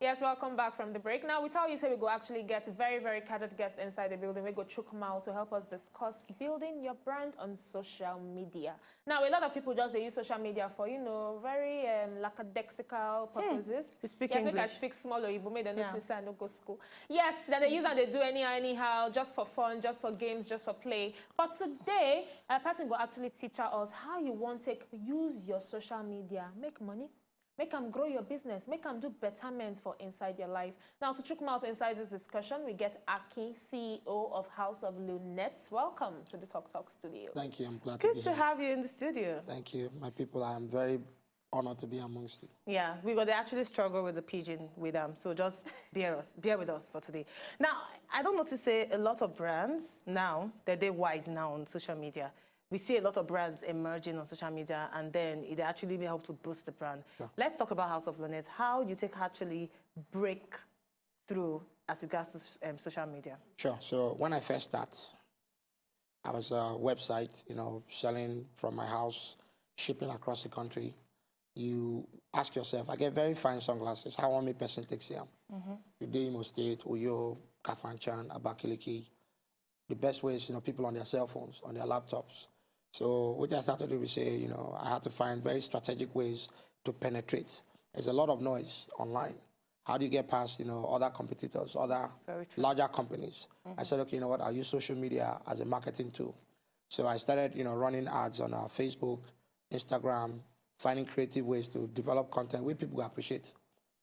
Yes, welcome back from the break. Now, we tell you say we go actually get very, very candid guests inside the building. We go chook them out to help us discuss building your brand on social media. Now, a lot of people just they use social media for, you know, very lackadaisical purposes. We speak English. English. I speak small or Igbo, made a notice and don't go school. Yes, then they use and they do anyhow, just for fun, just for games, just for play. But today, a person will actually teach us how you want to use your social media, make money, make them grow your business, make them do betterment for inside your life. Now, to chook mouth inside this discussion, we get AKIN, CEO of House of Lunettes. Welcome to the Talk studio. Thank you. I'm glad to be here. Good to have you in the studio. Thank you. My people, I am very honored to be amongst you. Yeah, we got to actually struggle with the pigeon with them, so just bear with us for today. Now, I don't notice a lot of brands now, they're wise now on social media. We see a lot of brands emerging on social media, and then it actually helps to boost the brand. Sure. Let's talk about House of Lunettes. How you actually break through as regards to social media? Sure. So when I first started, I was a website, you know, selling from my house, shipping across the country. You ask yourself, I get very fine sunglasses. How many person takes them? You do Imo State, Uyo, Kafanchan, Abakaliki. The best way is, you know, people on their cell phones, on their laptops. So what I started to do was say, you know, I had to find very strategic ways to penetrate. There's a lot of noise online. How do you get past, you know, other competitors, other larger companies? I said, okay, you know what, I'll use social media as a marketing tool. So I started, you know, running ads on Facebook, Instagram, finding creative ways to develop content where people appreciate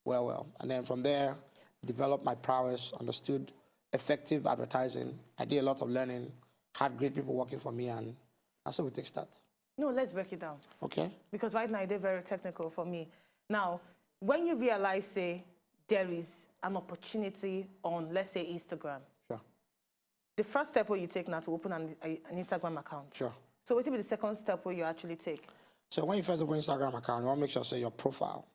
well. And then from there, developed my prowess, understood effective advertising. I did a lot of learning, had great people working for me, and that's how we take start. No, let's break it down. Okay. Because right now, they're very technical for me. Now, when you realize, say, there is an opportunity on, let's say, Instagram. Sure. The first step where you take now to open an Instagram account. Sure. So what will be the second step where you actually take? So when you first open an Instagram account, you want to make sure, say, your profile,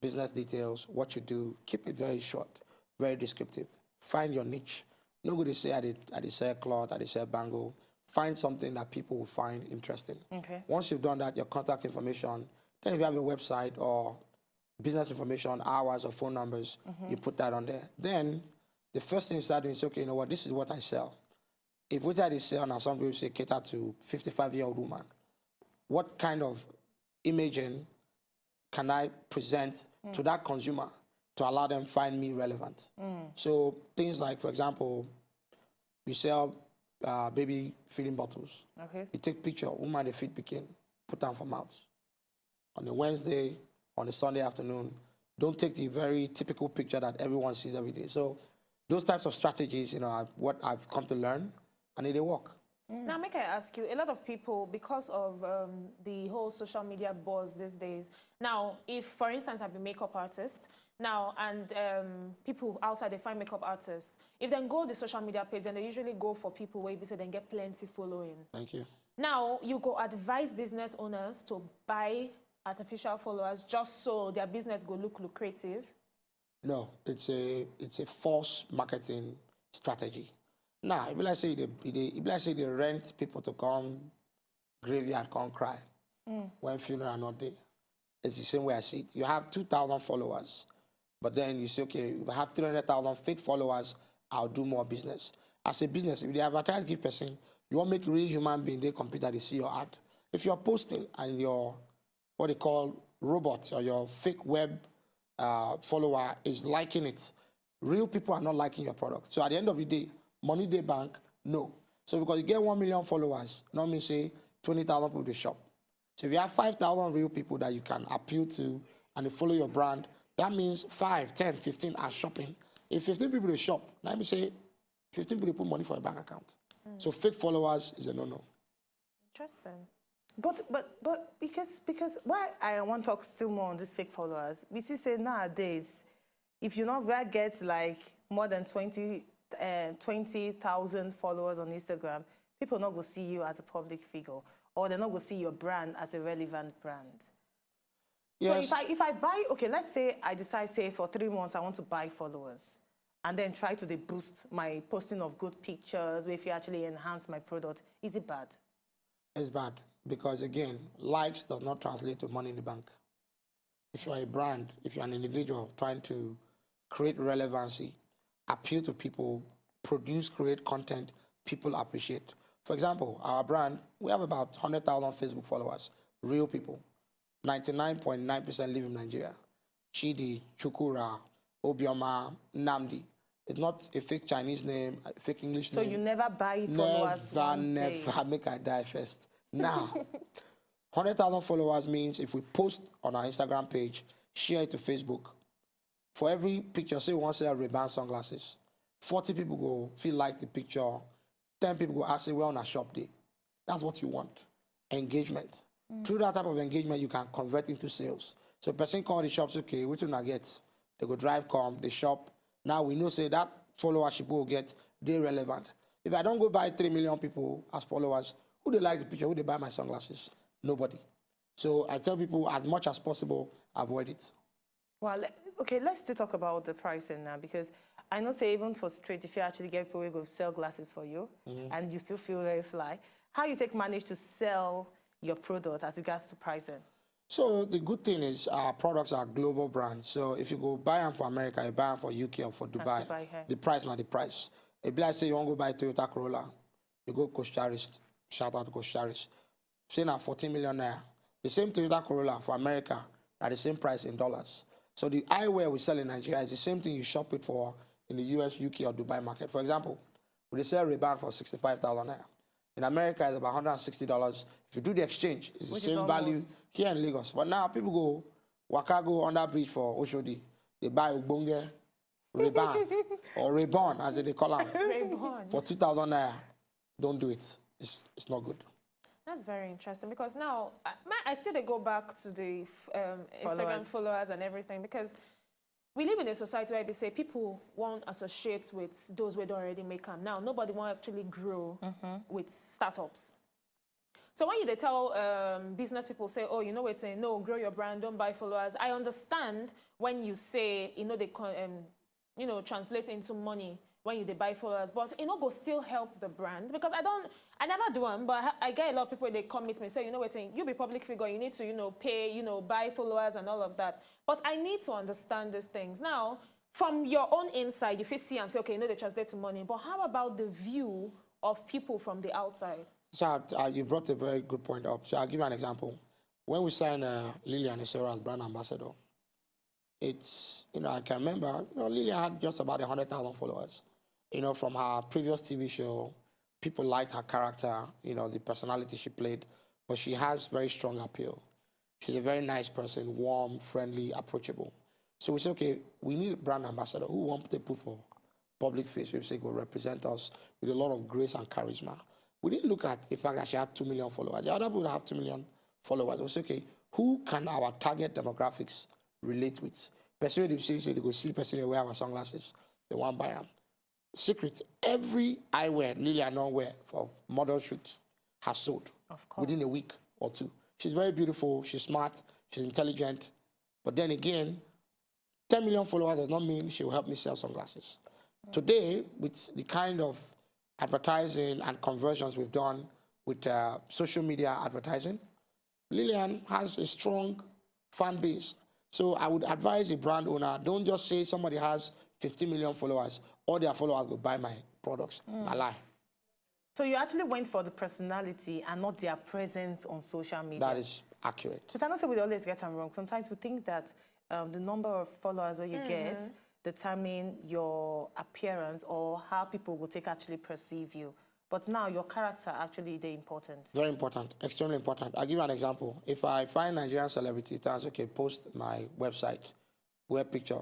business details, what you do, keep it very short, very descriptive. Find your niche. No good to say I did sell cloth, I did sell bangle. Find something that people will find interesting. Okay. Once you've done that, your contact information, then if you have a website or business information, hours or phone numbers, you put that on there. Then the first thing you start doing is, okay, you know what, this is what I sell. If what I sell, now some people say cater to 55-year-old woman, what kind of imaging can I present to that consumer to allow them find me relevant? So things like, for example, we sell baby feeding bottles. Okay. You take picture, woman they feed picking, put down for mouth. On a Wednesday, on a Sunday afternoon, don't take the very typical picture that everyone sees every day. So those types of strategies, you know, are what I've come to learn, and they work. Now, make I ask you, a lot of people, because of the whole social media buzz these days, now, if, for instance, I'm a makeup artist, now, and people outside, they find makeup artists, if they go the social media page, then they usually go for people where they get plenty following. Thank you. Now, you go advise business owners to buy artificial followers just so their business go look lucrative? No, it's a false marketing strategy. Now, if I say they rent people to come graveyard, come cry when funeral are not there. It's the same way I see it. You have 2,000 followers, but then you say, okay, if I have 300,000 fake followers, I'll do more business. As a business, if they advertise, give person, you want to make real human being, they computer, they see your ad. If you're posting and your, what they call robot or your fake web follower is liking it, real people are not liking your product. So at the end of the day, money they bank, no. So because you get 1 million followers, not me say 20,000 people to shop. So if you have 5,000 real people that you can appeal to and they follow your brand, that means 5, 10, 15 are shopping. If 15 people to shop, let me say 15 people put money for a bank account. So fake followers is a no-no. Interesting. But because why I want to talk still more on these fake followers, we see say nowadays, if you not get like more than 20,000 followers on Instagram, people not going to see you as a public figure, or they're not going to see your brand as a relevant brand. Yes. So if I buy, okay, let's say I decide, say, for 3 months I want to buy followers, and then try to boost my posting of good pictures, if you actually enhance my product, is it bad? It's bad because, again, likes does not translate to money in the bank. If you're a brand, if you're an individual trying to create relevancy, appeal to people, produce, create content people appreciate. For example, our brand, we have about 100,000 Facebook followers, real people. 99.9% live in Nigeria. Chidi, Chukura, Obioma, Namdi. It's not a fake Chinese name, a fake English name. So you never buy followers? Never make I die first. Now, 100,000 followers means if we post on our Instagram page, share it to Facebook, for every picture, say we want to sell Ray-Ban sunglasses, 40 people go feel like the picture, 10 people go ask, say, we're on a shop day. That's what you want, engagement. Through that type of engagement, you can convert into sales. So a person call the shops, okay, which one I get? They go drive, come, they shop. Now we know, say, that followership will get, they're relevant. If I don't go buy 3 million people as followers, who they like the picture, who they buy my sunglasses? Nobody. So I tell people, as much as possible, avoid it. Well, okay, let's still talk about the pricing now, because I know, say, even for street, if you actually get people who go sell glasses for you, and you still feel very fly, how you manage to sell your product as regards to pricing? So the good thing is our products are global brands. So if you go buy them for America, you buy them for UK or for Dubai, the price not the price. If like say you want to go buy Toyota Corolla, you go Coach Charis, shout out to Coach Charis, say now 14 million naira. The same Toyota Corolla for America at the same price in dollars. So the eyewear we sell in Nigeria is the same thing you shop it for in the US, UK, or Dubai market. For example, we sell Ray-Ban for 65,000 naira. In America, it's about $160. If you do the exchange, it's the same value here in Lagos. But now people go, Waka go under bridge for Oshodi. They buy Ubonge, Ray-Ban, or Ray-Ban, as they call them, for 2,000 naira. Don't do it. It's not good. That's very interesting, because now I still go back to the Instagram followers and everything, because we live in a society where they say people won't associate with those who don't already make them. Now, nobody won't actually grow with startups. So when they tell business people, say, oh, you know what, say, no, grow your brand, don't buy followers. I understand when you say, they translate into money when they buy followers, but go still help the brand, because I never do them, but I get a lot of people, they come meet me and say, you know what, you be public figure, you need to, pay, buy followers and all of that. But I need to understand these things. Now, from your own inside, if you see and say, okay, they translate to money, but how about the view of people from the outside? So you brought a very good point up. So I'll give you an example. When we signed Lillian Esero as brand ambassador, it's, I can remember, Lillian had just about 100,000 followers. From her previous TV show, people liked her character, the personality she played, but she has very strong appeal. She's a very nice person, warm, friendly, approachable. So we said, okay, we need a brand ambassador who won't put for public face. We say, go represent us with a lot of grace and charisma. We didn't look at the fact that she had 2 million followers. The other people have 2 million followers. We said, okay, who can our target demographics relate with? Person they say they go see person wear our sunglasses, they want to buy them. Secret, every eyewear Lillian wear for model shoot has sold within a week or two. She's very beautiful, she's smart, she's intelligent. But then again, 10 million followers does not mean she will help me sell sunglasses. Today, with the kind of advertising and conversions we've done with social media advertising, Lillian has a strong fan base. So I would advise a brand owner, don't just say somebody has 50 million followers, all their followers will buy my products. I lie. So you actually went for the personality and not their presence on social media. That is accurate. Because I know we always get them wrong. Sometimes we think that the number of followers that you get determine your appearance or how people will actually perceive you. But now your character actually is important. Very important, extremely important. I'll give you an example. If I find Nigerian celebrity, that's okay, post my website, wear picture,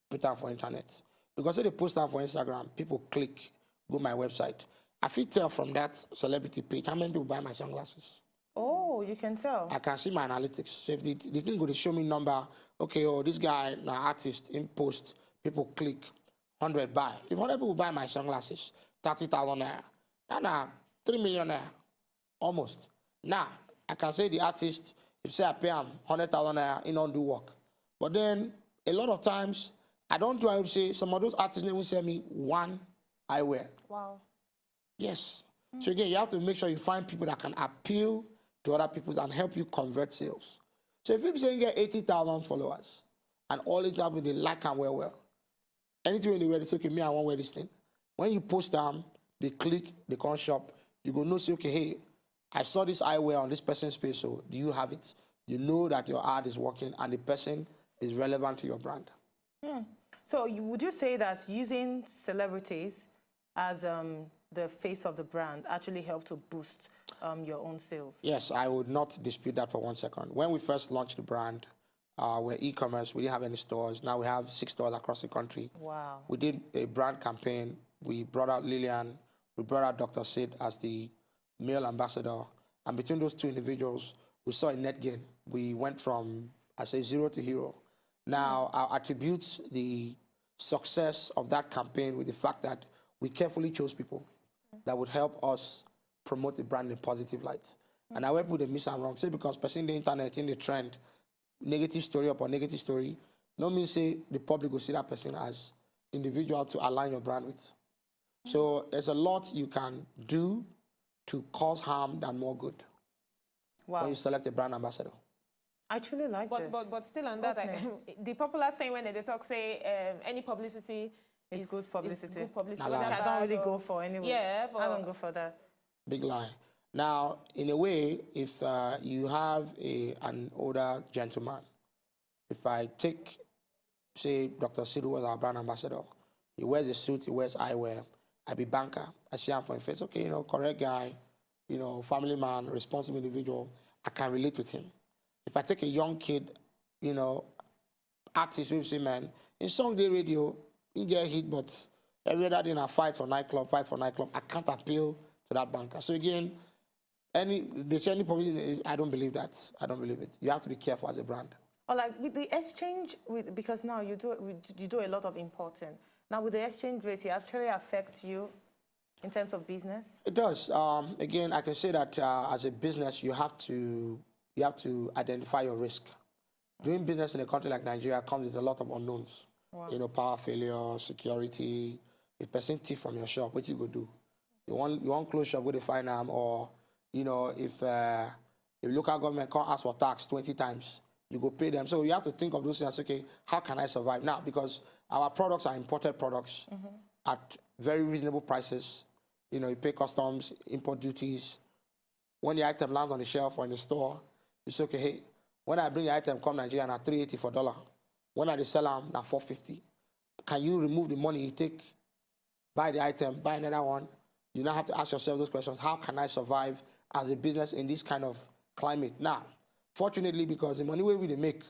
put them for internet. Because if they post them for Instagram, people click, go my website. I feel tell from that celebrity page how many people buy my sunglasses. Oh, you can tell. I can see my analytics. So if the thing go to show me number, okay, oh, this guy, an artist, in post, people click, 100 buy. If 100 people buy my sunglasses, 30,000 naira, now 3 million naira, almost. Now, I can say the artist, if say I pay him 100,000 naira, he don't do work. But then, a lot of times, I don't do, I would say, some of those artists never sell me one eyewear. Wow. Yes. So again, you have to make sure you find people that can appeal to other people and help you convert sales. So if you say you get 80,000 followers, and all the people they like and well, Anything when they wear, they say, okay, me, I want to wear this thing. When you post them, they click, they come shop, you go know, say, okay, hey, I saw this eyewear on this person's face, so do you have it? You know that your ad is working and the person is relevant to your brand. So would you say that using celebrities as the face of the brand actually helped to boost your own sales? Yes, I would not dispute that for 1 second. When we first launched the brand, we're e-commerce, we didn't have any stores. Now we have 6 stores across the country. Wow. We did a brand campaign. We brought out Lillian, we brought out Dr. Sid as the male ambassador. And between those 2 individuals, we saw a net gain. We went from, I say, 0 to hero. Now, I attribute the success of that campaign with the fact that we carefully chose people that would help us promote the brand in a positive light. And I will put the miss and wrong. Say because person in the internet, in the trend, negative story upon negative story, no means say the public will see that person as individual to align your brand with. So there's a lot you can do to cause harm than more good when you select a brand ambassador. I truly like this. But still on that, the popular saying when they talk say any publicity is good publicity. Is good publicity. I don't really go for anyway. Yeah, but I don't go for that. Big lie. Now, in a way, if you have an older gentleman, if I take, say, Dr. Sid was our brand ambassador, he wears a suit, he wears eyewear, I be banker, I see him for his face, okay, correct guy, family man, responsible individual, I can relate with him. If I take a young kid, artist, we say, man, in song day radio, you get hit, but every other day in a fight for nightclub, I can't appeal to that banker. So again, there's any publicity, I don't believe that. I don't believe it. You have to be careful as a brand. Or like with the exchange, because now you do a lot of importing. Now with the exchange rate, it actually affects you in terms of business? It does. Again, I can say that as a business, you have to identify your risk. Doing business in a country like Nigeria comes with a lot of unknowns. Wow. Power failure, security. If person thief from your shop, what you go do? You want close shop, go to find them, or if local government can't ask for tax 20 times, you go pay them. So you have to think of those things. Okay, how can I survive now? Because our products are imported products at very reasonable prices. You pay customs, import duties. When the item lands on the shelf or in the store, you say, okay, hey, when I bring the item, come Nigeria, na $3.80 for $1. When I sell them, na $4.50. Can you remove the money you take, buy the item, buy another one? You now have to ask yourself those questions. How can I survive as a business in this kind of climate? Now, fortunately, because the money we make,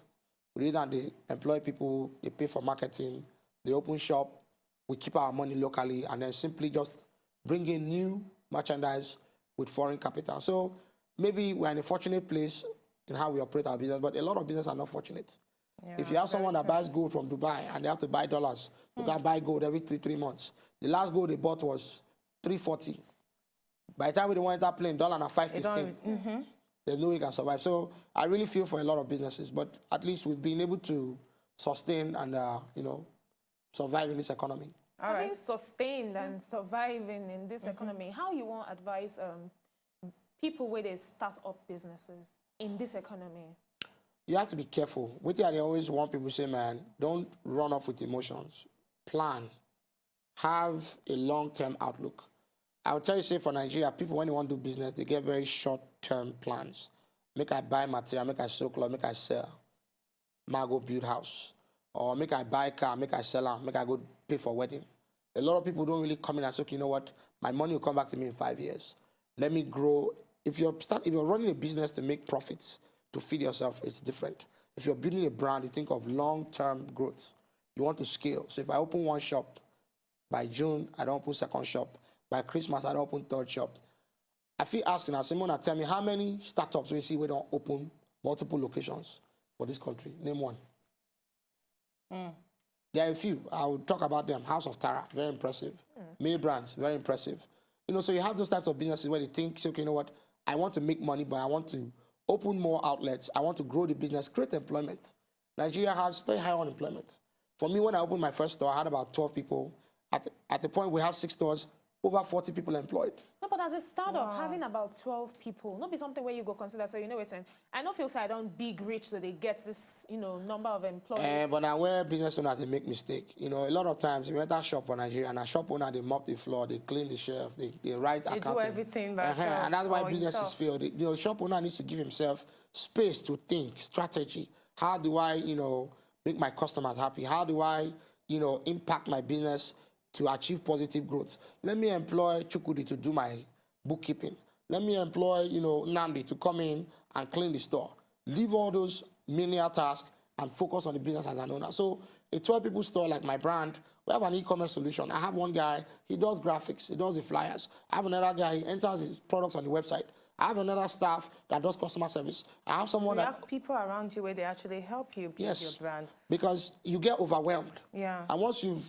we either they employ people, they pay for marketing, they open shop, we keep our money locally, and then simply just bring in new merchandise with foreign capital. So maybe we're in a fortunate place in how we operate our business, but a lot of businesses are not fortunate. Yeah, if you have someone that buys gold from Dubai and they have to buy dollars, you can buy gold every three months. The last gold they bought was $340. By the time we want that plane, dollar na $5.15. There's no way you can survive. So I really feel for a lot of businesses, but at least we've been able to sustain and survive in this economy. Having sustained and surviving in this economy, how you want to advise people where they start up businesses in this economy? You have to be careful. With it, I always want people to say, man, don't run off with emotions. Plan. Have a long-term outlook. I will tell you, say, for Nigeria, people, when they want to do business, they get very short-term plans. Make I buy material, make I sew clothes, make I sell. Make I go build house. Or make I buy car, make I sell them, make I go pay for wedding. A lot of people don't really come in and say, okay, you know what, my money will come back to me in 5 years. Let me grow. If you're running a business to make profits, to feed yourself, it's different. If you're building a brand, you think of long-term growth. You want to scale. So if I open one shop, by June, I don't open second shop. By Christmas, I don't open third shop. I feel asking now, Simona, tell me how many startups we see we don't open multiple locations for this country? Name one. There are a few. I will talk about them. House of Tara, very impressive. May Brands, very impressive. So you have those types of businesses where they think, okay, you know what, I want to make money, but I want to open more outlets. I want to grow the business, create employment. Nigeria has very high unemployment. For me, when I opened my first store, I had about 12 people. At the point we have 6 stores, over 40 people employed. No, but as a startup, having about 12 people, not be something where you go consider, so you know it's I don't feel so I don't big rich so they get this, number of employees. But now where business owners, they make mistake. A lot of times you enter a shop for Nigeria and a shop owner, they mop the floor, they clean the shelf, they write accounting. They do everything by themselves. And that's why businesses fail. Shop owner needs to give himself space to think, strategy. How do I, make my customers happy? How do I, impact my business to achieve positive growth? Let me employ Chukudi to do my bookkeeping. Let me employ, Namdi to come in and clean the store. Leave all those menial tasks and focus on the business as an owner. So a 12-people store like my brand, we have an e-commerce solution. I have one guy, he does graphics, he does the flyers. I have another guy, he enters his products on the website. I have another staff that does customer service. I have someone you have people around you where they actually help you build your brand. Because you get overwhelmed. Yeah. And once you've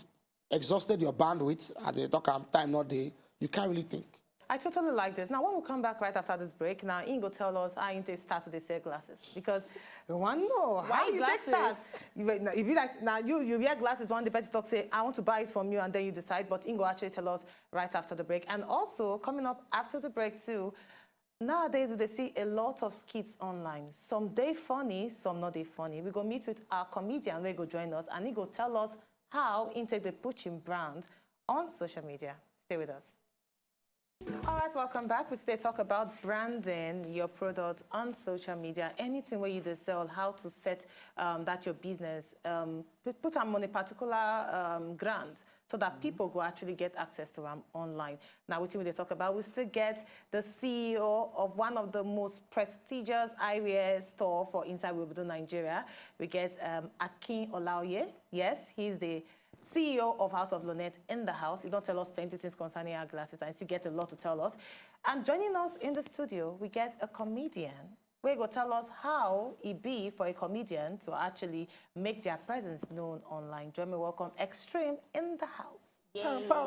exhausted your bandwidth at the time, not day, you can't really think. I totally like this. Now, when we come back right after this break, now Ingo tell us how you start to sell glasses. Because you want to know how you take start. You be like, now you wear glasses, one the person talk say, I want to buy it from you, and then you decide. But Ingo actually tell us right after the break. And also, coming up after the break too, nowadays, we see a lot of skits online. Some they funny, some not they funny. We go meet with our comedian, we go join us, and he go tell us how he take the pushing brand on social media. Stay with us. All right, welcome back. We still talk about branding your product on social media. Anything where you sell, how to set that your business, put them on a particular grant so that people go actually get access to them online. Now, what we talk about, we still get the CEO of one of the most prestigious eyewear store for inside Nigeria. We get AKIN OLAOYE. Yes, he's the CEO of House of Lunette in the house. He don't tell us plenty things concerning our glasses, and he gets a lot to tell us. And joining us in the studio, we get a comedian. We're going to tell us how it be for a comedian to actually make their presence known online. Join me, welcome XTREME in the house. Yeah. Yeah,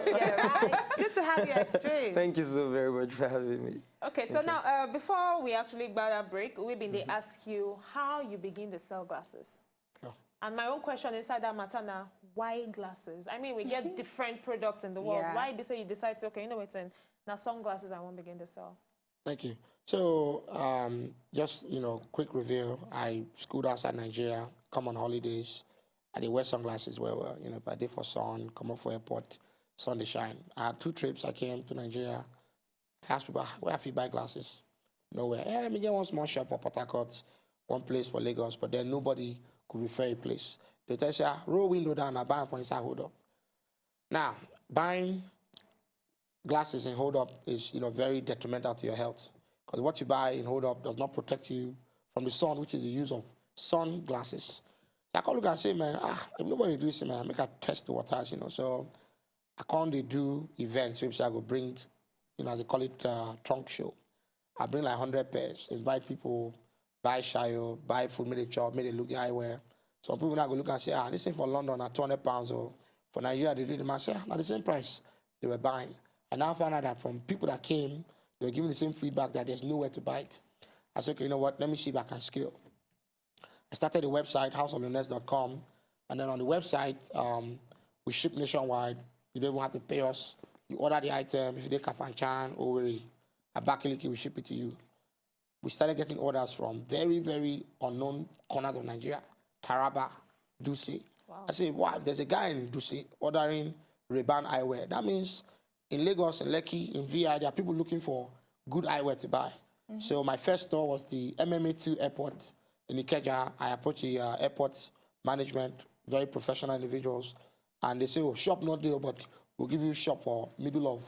right? Good to have you, XTREME. Thank you so very much for having me. Okay, so now, before we actually go that break, we've been to ask you how you begin to sell glasses. And my own question inside that matter now, why glasses? I mean, we get different products in the world. Yeah. Why you decide to, okay, now sunglasses I won't begin to sell? Thank you. So, just, quick review. I schooled outside Nigeria, come on holidays. I did wear sunglasses where, if I did for sun, come up for airport, sun they shine. I had 2 trips. I came to Nigeria. I asked people, where have you buy glasses? Nowhere. Yeah, let me get one small shop for Port Harcourt, one place for Lagos, but then nobody could refer a place. They tell you, roll window down and buy for inside hold up. Now, buying glasses in hold up is very detrimental to your health. Because what you buy in hold up does not protect you from the sun, which is the use of sunglasses. I can't look and say, man, if nobody do this, man, I make a test the waters, So I can't do events which I go bring, they call it trunk show. I bring like 100 pairs, invite people, buy shayo, buy food, make a chop, make a look eyewear. Some people now go look and say, this thing for London at £200, or for Nigeria, they did the man say, not the same price they were buying. And now I found out that from people that came, they were giving the same feedback that there's nowhere to buy it. I said, okay, you know what, let me see if I can scale. I started the website, houseoflunettes.com, and then on the website, we ship nationwide. You don't even have to pay us. You order the item, if you did Kafanchan, or Abakaliki, we ship it to you. We started getting orders from very, very unknown corners of Nigeria, Taraba, Duse. Wow. I say, wow, if there's a guy in Duse ordering Ray-Ban eyewear, that means in Lagos, in Lekki, in VI, there are people looking for good eyewear to buy. So my first store was the MMA2 airport in Ikeja. I approached the airport management, very professional individuals, and they say, oh, shop not there, but we'll give you a shop for middle of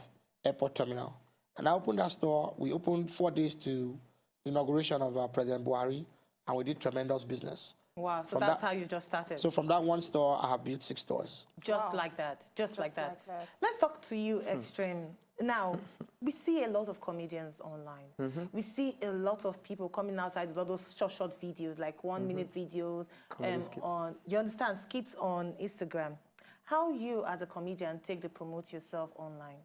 airport terminal. And I opened that store. We opened 4 days to inauguration of President Buhari, and we did tremendous business. Wow, so that's how you just started. So from that one store, I have built 6 stores. Just like that, just like that. Let's talk to you, XTREME. Now, we see a lot of comedians online. We see a lot of people coming outside with all those short videos, like 1-minute videos, on, you understand, skits on Instagram. How you, as a comedian, take to promote yourself online?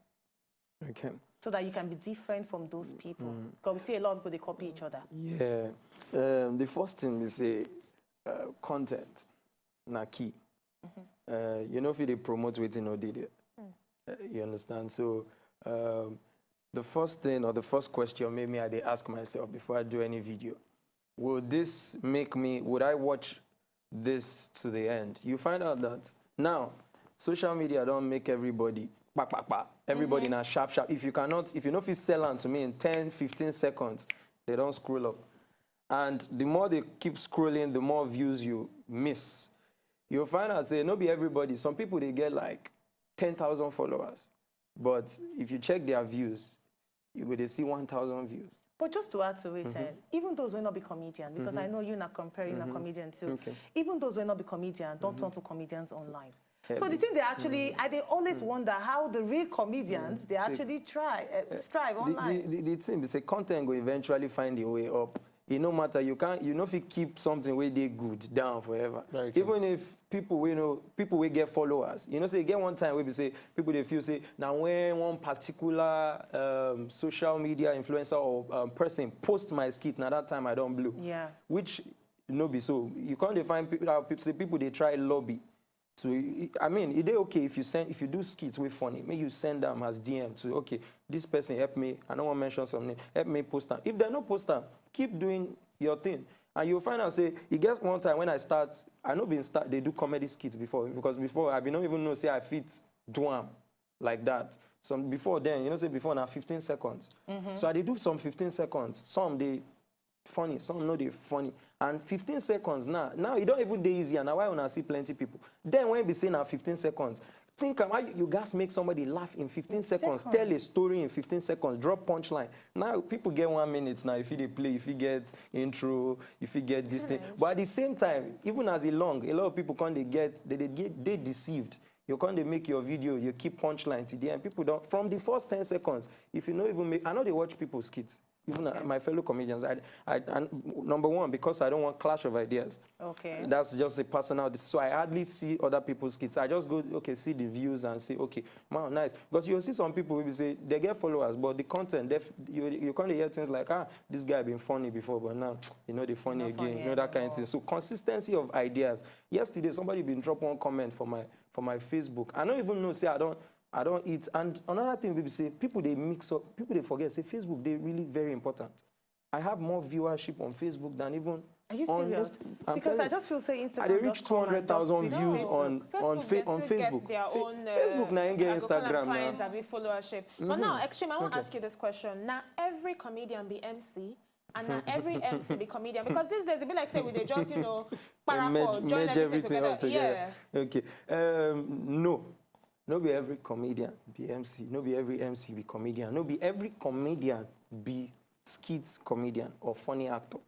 Okay. So that you can be different from those people. Because we see a lot of people, they copy each other. Yeah. The first thing we say, content, na key. If they promote waiting or did it. You understand? So the first thing or the first question maybe I ask myself before I do any video, would this make me, would I watch this to the end? You find out that now social media don't make everybody everybody now sharp. If you know if you sell on to me in 10, 15 seconds, they don't scroll up. And the more they keep scrolling, the more views you miss. You'll find out, say, not be everybody. Some people, they get like 10,000 followers. But if you check their views, you will see 1,000 views. But just to add to it, even those will not be comedians, because I know you're not comparing a comedian too. Okay. Even those will not be comedians, don't turn to comedians online. So the thing they actually, they always wonder how the real comedians, they actually strive online. The thing is, content will eventually find a way up. It no matter, you know if you keep something where they good down forever. Even if people will get followers, you know, say get one time where we say people they feel say now when one particular social media influencer or person post my skit, now that time I don't blow. Yeah. Which no be so. You can't find people they try lobby. So I mean, is it okay if you do skits with funny? Maybe you send them as DM to okay, this person help me. I don't want to mention something. Help me post them. If they're not post them, keep doing your thing, and you'll find out. Say it gets one time when I start. I know they do comedy skits before, because before I don't even know say I fit do them like that. So before then, you know, say before now 15 seconds. So I do some 15 seconds. Some they funny, some no they funny. And 15 seconds now you don't even do easy, and now why when I see plenty people. Then when we say now 15 seconds, think how you guys make somebody laugh in 15 seconds, tell a story in 15 seconds, drop punchline. Now people get 1 minute now if they play, if you get intro, if you get this thing. But at the same time, even as it long, a lot of people can't they deceived. You can't make your video, you keep punchline to the end. People don't, from the first 10 seconds, if you don't even make, I know they watch people's skits. Even my fellow comedians, number one, because I don't want clash of ideas. Okay. That's just a personal. So I hardly see other people's skits. I just go, okay, see the views and say, okay, wow, nice. Because you'll see some people who say they get followers, but the content, you can't hear things like, this guy been funny before, but now, you know, they're funny again. You know, that kind of thing. So consistency of ideas. Yesterday, somebody been drop one comment for my Facebook. I don't even know, say I don't eat. And another thing we say, people they mix up, people they forget, say Facebook, they're really very important. I have more viewership on Facebook than even Are you serious? Because I just feel say Instagram. They reach 200,000 views on Facebook. Their own, Facebook now ain't get Instagram clients have followership. But now, Extreme, I want to ask you this question. Now every comedian be MC. And now every MC be comedian. Because these days, it be like, say, we just, you know, join everything up together. Yeah. Okay. No. No be every comedian be MC. No be every MC be comedian. No be every comedian be skits comedian or funny actor.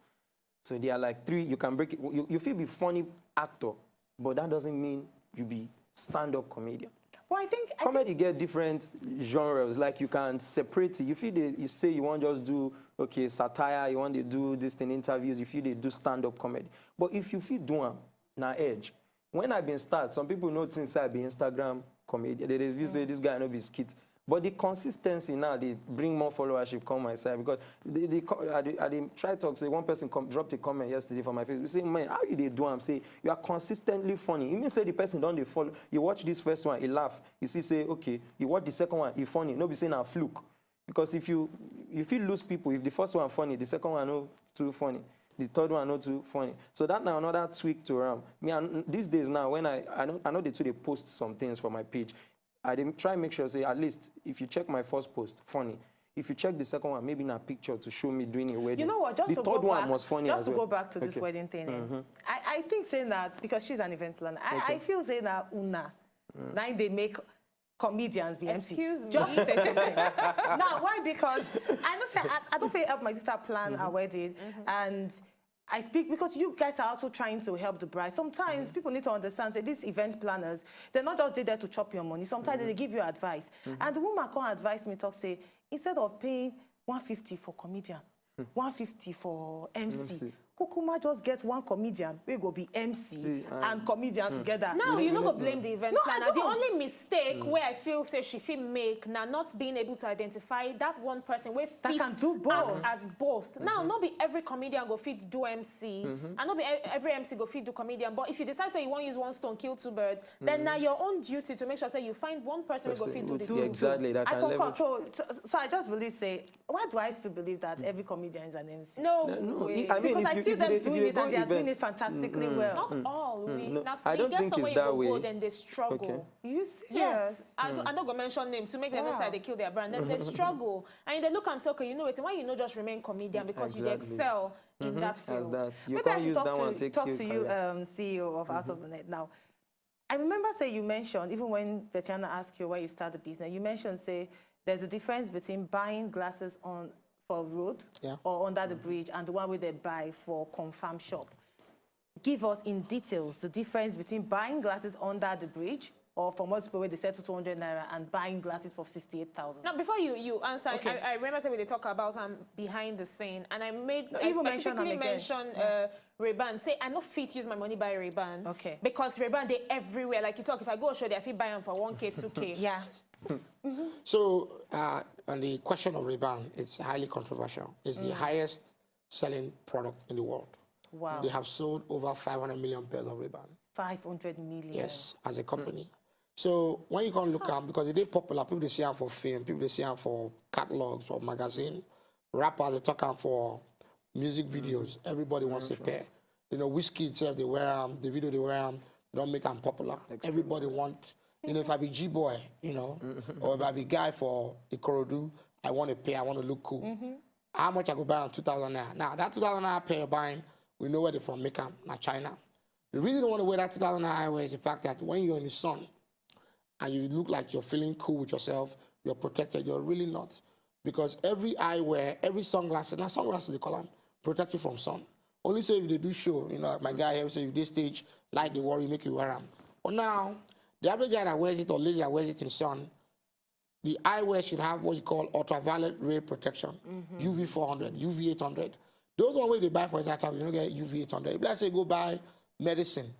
So there are like three, you can break it. You feel be funny actor, but that doesn't mean you be stand-up comedian. Well, I think comedy get different genres. Like you can separate it. You feel you say you want just do okay satire, you want to do this thing interviews. You feel they do stand-up comedy. But if you feel do na edge. When I been start, some people know things I be Instagram comedian. They review say this guy no be skit. But the consistency now, they bring more followership come my side, because I try to talk, say one person dropped a comment yesterday for my Facebook. We say, man, how you they do? I'm say you are consistently funny. You mean say the person don't they follow? You watch this first one, he laugh. You see, say, okay, you watch the second one, he funny. No be saying a fluke. Because if you lose people, if the first one funny, the second one not too funny. The third one not too funny. So that now another tweak to me. These days now, when I know they post some things for my page. I try and make sure, say, at least if you check my first post, funny. If you check the second one, maybe in a picture to show me doing a wedding. You know what? Just the to third go one back, was funny just as to well. go back to this wedding thing. I think saying that, because she's an event planner, I feel saying that now they make comedians be MC. Excuse me. Just to say something. Now, why? Because I know say I don't help my sister plan her wedding, and I speak because you guys are also trying to help the bride. Sometimes people need to understand that these event planners, they're not just there to chop your money. Sometimes they give you advice. And the woman can advise me, say, instead of paying 150 for comedian, 150 for MC, Kukuma just get one comedian, we go be MC and comedian together. Now, you no go blame the event No, planner. I The don't. only mistake where I feel say she fit make now not being able to identify that one person where That fit can do both. act as both. Now, not be every comedian go fit do MC, and not be every MC go fit do comedian. But if you decide say you want to use one stone kill two birds, then now your own duty to make sure say you find one person who go fit do the two. Exactly. That I can concur. leverage. So I just believe, say, why do I still believe that every comedian is an MC? No, way. I mean, Because I if see you them if doing they it go and they are doing event- it fantastically well. Not all. no, Now, I don't get think somewhere it's you that go go, way. then they struggle. Okay. You serious? Yes, I'm not going to mention name to make them know Wow. say they kill their brand. Then they struggle. And they look and say, okay, you know it. Why you not just remain comedian? Because you Exactly. excel in that As field. that. You Maybe I can't should use talk that one to, take talk you to you, career. CEO of Out of the Net. Now, I remember, say, you mentioned, even when Betiana asked you where you start the business, you mentioned, say, there's a difference between buying glasses for road or under the bridge and the one where they buy for confirm shop. Give us in details the difference between buying glasses under the bridge or for multiple where they sell to 200 naira and buying glasses for 68,000. Now, before you answer, Okay. I remember saying we talk about behind the scene, and I even mention specifically am again. mentioned Ray-Ban. Say I not fit use my money buy Ray-Ban. Okay. Because Ray-Ban they everywhere. Like you talk, if I go show, they I fit buy them for 1K, 2K. Yeah. So, on the question of Ray-Ban, it's highly controversial. It's the highest selling product in the world. Wow. They have sold over 500 million pairs of Ray-Ban. 500 million. Yes, as a company. So when you can look at them, because they're popular, people they see them for film, people they see them for catalogs or magazine, rappers they talk them for music videos. Everybody wants a pair. You know, whiskey itself they wear them, the video they wear them, they don't make them popular. Everybody want. You know, if I be G-boy, you know, or if I be guy for Ikorodu, I want a pair, I want to look cool. How much I go buy on 2,000 naira? Now, that 2,000 naira pair you're buying, we know where they're from, make them, not China. The reason you want to wear that 2,000 naira eyewear is the fact that when you're in the sun and you look like you're feeling cool with yourself, you're protected, you're really not. Because every eyewear, every sunglasses, now sunglasses they call them, protect you from sun. Only say if they do show, you know, like my guy here say if they stage, light they worry, make you wear them. But now, the average guy that wears it or lady that wears it in sun, the eyewear should have what you call ultraviolet ray protection, UV 400, UV 800. Those are what they buy for that time, you don't get UV 800. If let's say go buy medicine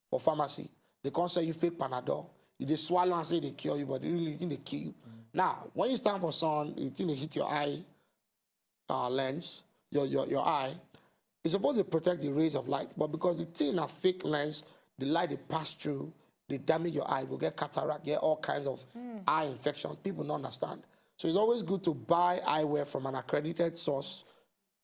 for pharmacy, they can't say you fake Panadol. You just swallow and say they cure you, but they really think they kill you. Now, when you stand for sun, you think they hit your eye lens, your eye, it's supposed to protect the rays of light, but because the thing a fake lens, the light they pass through, they damage your eye, you get cataract, get all kinds of eye infection. People don't understand. So it's always good to buy eyewear from an accredited source,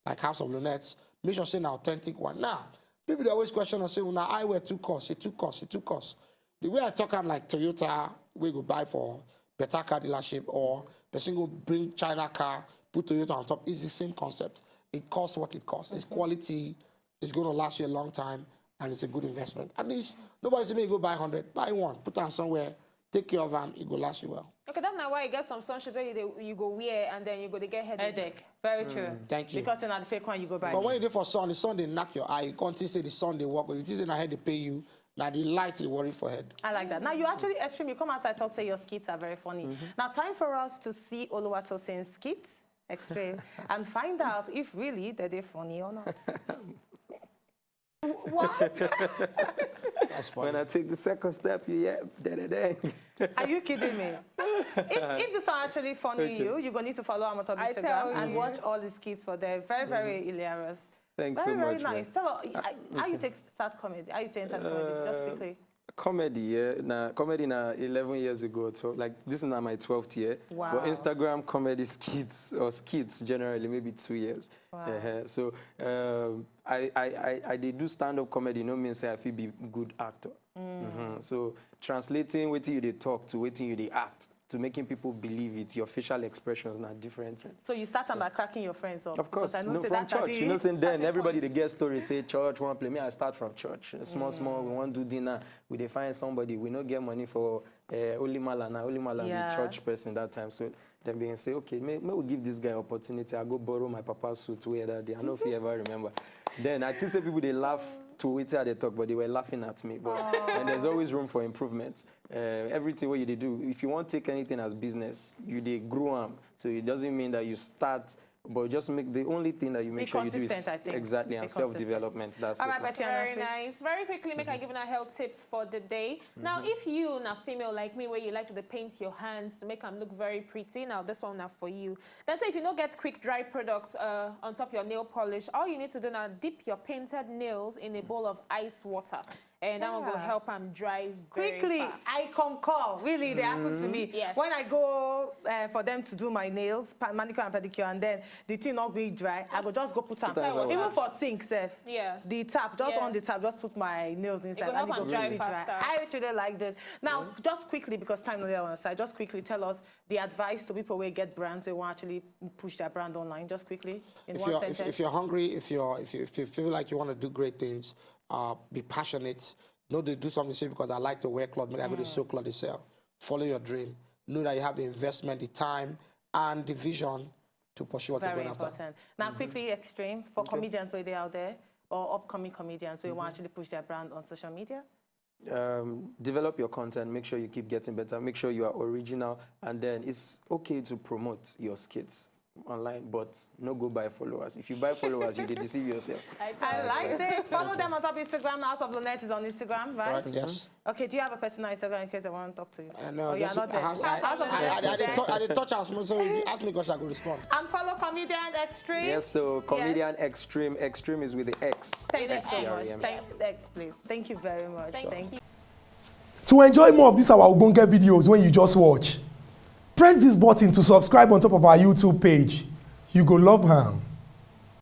like House of Lunettes. Make sure it's an authentic one. Now, people they always question and say, well, now eyewear too cost, it too cost, it too cost. The way I talk, I'm like Toyota, we go buy for better car dealership, or person go bring China car, put Toyota on top. It's the same concept. It costs what it costs. It's quality. It's going to last you a long time, and it's a good investment. At least nobody say me go buy 100. Buy one, put them somewhere, take care of them. It will last you well. Okay, that's not why you get some sunshades where you go wear and then you go to get headache. Headache. Very true. Thank you. Because you're not the fake one, you go buy. But when you do for sun, the sun they knock your eye. You can't say the sun they work. But you think in head they pay you. Now the light they worry for head. I like that. Now you actually extreme. You come outside talk, say your skits are very funny. Now time for us to see Oluwatosin's skits, extreme, and find out if really they're funny or not. What? That's funny. When I take the second step, Are you kidding me? If this are actually funny you're going to need to follow him on I Instagram tell and you. watch all the skits for them. Very, very hilarious. Thanks Very, so very much. nice. Tell us, how you start comedy? How you enter comedy? Just quickly. Comedy, yeah. Comedy 11 years ago. Like this is now my 12th year. Wow. But Instagram comedy skits or skits generally maybe 2 years. Wow. So I did do stand-up comedy. No means say I feel be good actor. So translating what you they talk to what you they act to making people believe it, your facial expressions are different. So you start by cracking your friends up. Of course, because I know no, say from that church. the You know, saying then starting everybody they points. get stories say church want play. Me, I start from church. Small, we want to do dinner. We dey find somebody. We don't get money for Oli Malana. Oli Malana, Yeah. the church person that time. So then being say, okay, may we give this guy opportunity. I go borrow my papa's suit to wear that day. I don't know if you ever remember. Then I think say people they laugh to it how they talk, but they were laughing at me. But and there's always room for improvement. Everything what you they do, if you want to take anything as business, you they grow them. So it doesn't mean that you start But just make the only thing that you make sure you do is consistent, I think. exactly, and self-development. That's All it. right, Betty, Very nice. Very quickly, make I give you health tips for the day. Now, if you na female like me, where you like to paint your hands to make them look very pretty, now this one now for you. Then say if you don't get quick dry product on top of your nail polish, all you need to do now, dip your painted nails in a bowl of ice water. And that one will help them dry very Quickly, fast. I concur. Really, they happen to me. Yes. When I go for them to do my nails, manicure and pedicure, and then the thing not going dry, I go just go put them. them Even for sink, Seth. Yeah. The tap, just on the tap, just put my nails inside. will help and them go dry quickly faster. I actually like this. Now, just quickly, because time is on our side, just quickly tell us the advice to people who get brands who want actually push their brand online. Just quickly, in one sentence. If you're hungry, if you feel like you want to do great things, be passionate. Know they do something say because I like to wear clothes, maybe I go to sew clothes to sell. Follow your dream. Know that you have the investment, the time, and the vision to pursue what you're Very going after. important. Now, quickly, Extreme, for comedians where they out there, or upcoming comedians who want to actually push their brand on social media? Develop your content, make sure you keep getting better, make sure you are original, and then it's okay to promote your skits online, but no go buy followers. If you buy followers, you deceive yourself. I like this. Follow them on top of Instagram. Out of Lunette is on Instagram, right? Right, yes. Okay, do you have a personal Instagram in case I want to talk to you? No, you're not there. I did touch us, so if you ask me, because I could respond. And follow Comedian Extreme. Yes, so Comedian Extreme. Extreme is with the X. Thank you so much. XTREME. Thanks, please. Thank you very much. Thank you. To enjoy more of these our Ogbonge videos when you just watch, press this button to subscribe on top of our YouTube page. You go love am.